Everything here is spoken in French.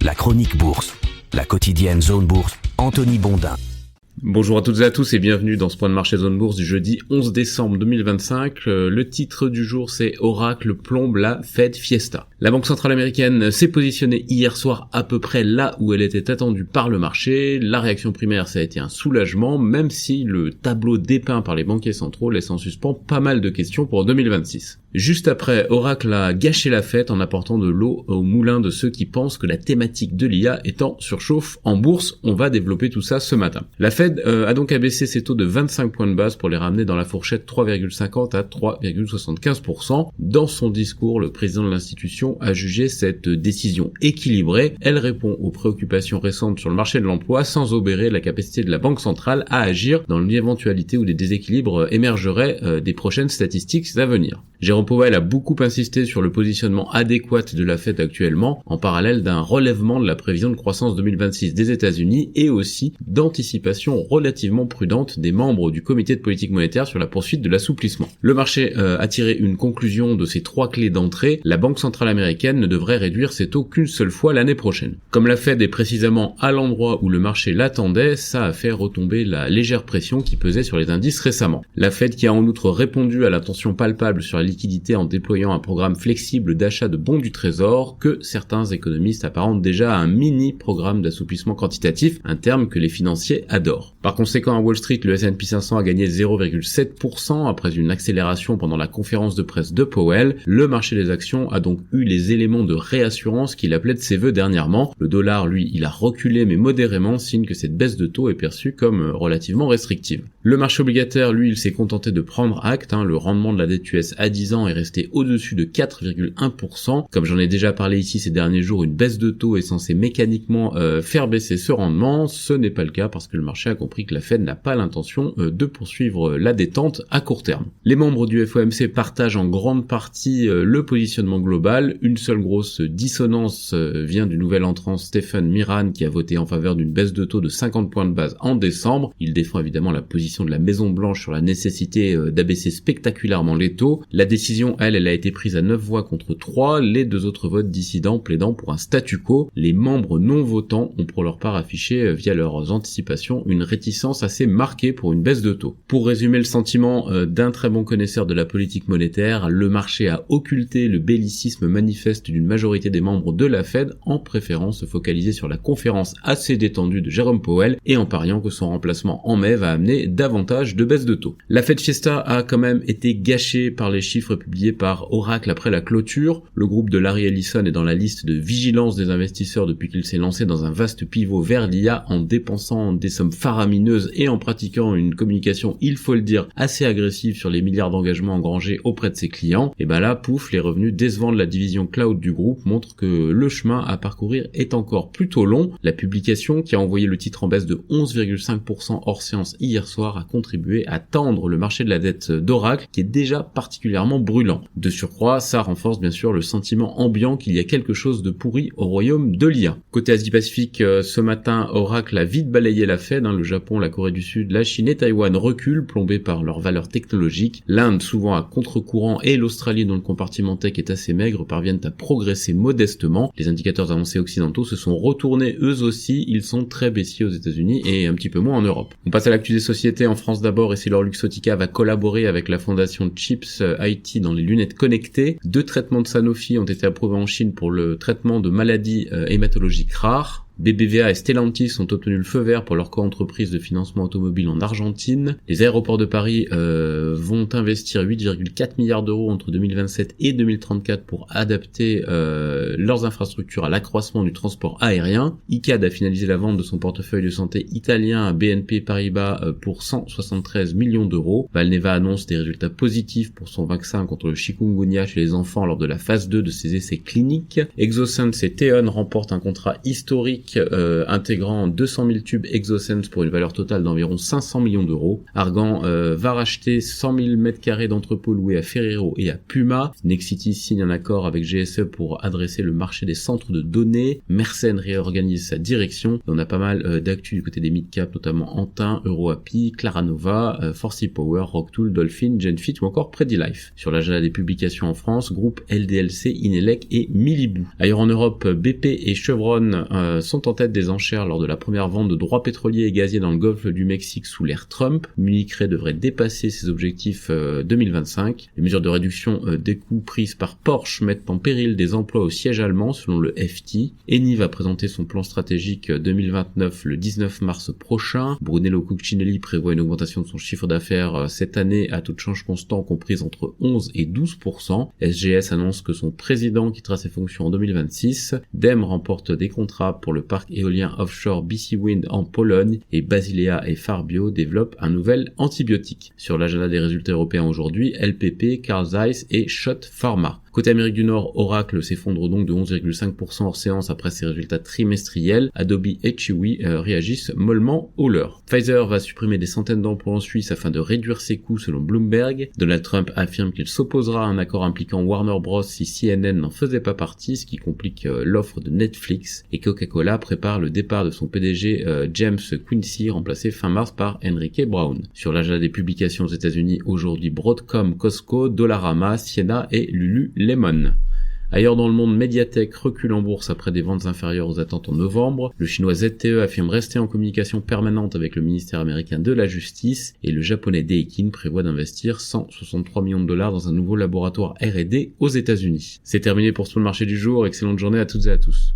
La chronique bourse, la quotidienne Zone Bourse, Anthony Bondin. Bonjour à toutes et à tous et bienvenue dans ce point de marché Zone Bourse du jeudi 11 décembre 2025. Le titre du jour c'est Oracle plombe la Fed Fiesta. La Banque centrale américaine s'est positionnée hier soir à peu près là où elle était attendue par le marché. La réaction primaire ça a été un soulagement, même si le tableau dépeint par les banquiers centraux laisse en suspens pas mal de questions pour 2026. Juste après, Oracle a gâché la fête en apportant de l'eau au moulin de ceux qui pensent que la thématique de l'IA est en surchauffe en bourse. On va développer tout ça ce matin. La Fed a donc abaissé ses taux de 25 points de base pour les ramener dans la fourchette 3,50 à 3,75%. Dans son discours, le président de l'institution a jugé cette décision équilibrée. Elle répond aux préoccupations récentes sur le marché de l'emploi sans obérer la capacité de la Banque centrale à agir dans l'éventualité où des déséquilibres émergeraient des prochaines statistiques à venir. Jérôme Powell a beaucoup insisté sur le positionnement adéquat de la Fed actuellement, en parallèle d'un relèvement de la prévision de croissance 2026 des États-Unis et aussi d'anticipation relativement prudente des membres du comité de politique monétaire sur la poursuite de l'assouplissement. Le marché a tiré une conclusion de ces trois clés d'entrée. La Banque centrale américaine ne devrait réduire ses taux qu'une seule fois l'année prochaine. Comme la Fed est précisément à l'endroit où le marché l'attendait, ça a fait retomber la légère pression qui pesait sur les indices récemment. La Fed qui a en outre répondu à l'attention palpable sur la liquidité en déployant un programme flexible d'achat de bons du trésor que certains économistes apparentent déjà à un mini programme d'assouplissement quantitatif, un terme que les financiers adorent. Par conséquent, à Wall Street, le S&P 500 a gagné 0,7% après une accélération pendant la conférence de presse de Powell. Le marché des actions a donc eu les éléments de réassurance qu'il appelait de ses vœux dernièrement. Le dollar, lui, il a reculé mais modérément, signe que cette baisse de taux est perçue comme relativement restrictive. Le marché obligataire, lui, il s'est contenté de prendre acte. Le rendement de la dette US à 10 ans est resté au-dessus de 4,1%. Comme j'en ai déjà parlé ici ces derniers jours, une baisse de taux est censée mécaniquement faire baisser ce rendement. Ce n'est pas le cas parce que le marché a compris que la Fed n'a pas l'intention de poursuivre la détente à court terme. Les membres du FOMC partagent en grande partie le positionnement global. Une seule grosse dissonance vient du nouvel entrant Stephen Miran qui a voté en faveur d'une baisse de taux de 50 points de base en décembre. Il défend évidemment la position de la Maison Blanche sur la nécessité d'abaisser spectaculairement les taux. La décision, elle a été prise à 9 voix contre 3, les deux autres votes dissidents plaidant pour un statu quo. Les membres non votants ont pour leur part affiché via leurs anticipations une réticence assez marquée pour une baisse de taux. Pour résumer le sentiment d'un très bon connaisseur de la politique monétaire, le marché a occulté le bellicisme manifeste d'une majorité des membres de la Fed en préférant se focaliser sur la conférence assez détendue de Jérôme Powell et en pariant que son remplacement en mai va amener davantage de baisse de taux. La Fed Fiesta a quand même été gâchée par les chiffres publiés par Oracle après la clôture. Le groupe de Larry Ellison est dans la liste de vigilance des investisseurs depuis qu'il s'est lancé dans un vaste pivot vers l'IA en dépensant des sommes faramineuses et en pratiquant une communication, il faut le dire, assez agressive sur les milliards d'engagements engrangés auprès de ses clients. Et là, pouf, les revenus décevants de la division cloud du groupe montrent que le chemin à parcourir est encore plutôt long. La publication, qui a envoyé le titre en baisse de 11,5% hors séance hier soir, a contribué à tendre le marché de la dette d'Oracle, qui est déjà particulièrement brûlant. De surcroît, ça renforce bien sûr le sentiment ambiant qu'il y a quelque chose de pourri au royaume de l'IA. Côté Asie-Pacifique, ce matin, Oracle a vite balayé la Fed. Le Japon, la Corée du Sud, la Chine et Taïwan reculent, plombés par leurs valeurs technologiques. L'Inde, souvent à contre-courant, et l'Australie, dont le compartiment tech est assez maigre, parviennent à progresser modestement. Les indicateurs avancés occidentaux se sont retournés eux aussi. Ils sont très baissiers aux États-Unis et un petit peu moins en Europe. On passe à l'actu des sociétés en France d'abord, et Essilor Luxottica va collaborer avec la fondation Chips IT dans les lunettes connectées. 2 traitements de Sanofi ont été approuvés en Chine pour le traitement de maladies hématologiques rares. BBVA et Stellantis ont obtenu le feu vert pour leur co-entreprise de financement automobile en Argentine. Les aéroports de Paris vont investir 8,4 milliards d'euros entre 2027 et 2034 pour adapter leurs infrastructures à l'accroissement du transport aérien. ICAD a finalisé la vente de son portefeuille de santé italien à BNP Paribas pour 173 millions d'euros. Valneva annonce des résultats positifs pour son vaccin contre le chikungunya chez les enfants lors de la phase 2 de ses essais cliniques. Exosens et Theon remportent un contrat historique numérique, intégrant 200 000 tubes Exosense pour une valeur totale d'environ 500 millions d'euros. Argan va racheter 100 000 m² d'entrepôts loués à Ferrero et à Puma. Nexity signe un accord avec GSE pour adresser le marché des centres de données. Mersenne réorganise sa direction. On a pas mal d'actu du côté des mid-cap, notamment Antin, EuroAPI, Claranova, Forsy Power, Rocktool, Dolphin, Genfit ou encore Predilife. Sur l'agenda des publications en France, groupe LDLC, Inelec et Milibou. Ailleurs en Europe, BP et Chevron sont en tête des enchères lors de la première vente de droits pétroliers et gaziers dans le golfe du Mexique sous l'ère Trump. Munich Re devrait dépasser ses objectifs 2025. Les mesures de réduction des coûts prises par Porsche mettent en péril des emplois au siège allemand selon le FT. Eni va présenter son plan stratégique 2029 le 19 mars prochain. Brunello Cucinelli prévoit une augmentation de son chiffre d'affaires cette année à taux de change constant comprise entre 11 et 12%. SGS annonce que son président quittera ses fonctions en 2026. DEM remporte des contrats pour le parc éolien offshore BC Wind en Pologne et Basilea et Farbio développent un nouvel antibiotique. Sur l'agenda des résultats européens aujourd'hui, LPP, Carl Zeiss et Schott Pharma. Côté Amérique du Nord, Oracle s'effondre donc de 11,5% hors séance après ses résultats trimestriels. Adobe et Chewy réagissent mollement au leur. Pfizer va supprimer des centaines d'emplois en Suisse afin de réduire ses coûts selon Bloomberg. Donald Trump affirme qu'il s'opposera à un accord impliquant Warner Bros si CNN n'en faisait pas partie, ce qui complique l'offre de Netflix. Et Coca-Cola prépare le départ de son PDG James Quincy, remplacé fin mars par Enrique Brown. Sur l'agenda des publications aux États-Unis aujourd'hui, Broadcom, Costco, Dollarama, Siena et Lululemon. Ailleurs dans le monde, Mediatek recule en bourse après des ventes inférieures aux attentes en novembre. Le chinois ZTE affirme rester en communication permanente avec le ministère américain de la Justice et le japonais Daikin prévoit d'investir 163 millions de dollars dans un nouveau laboratoire R&D aux États-Unis. C'est terminé pour ce marché du jour. Excellente journée à toutes et à tous.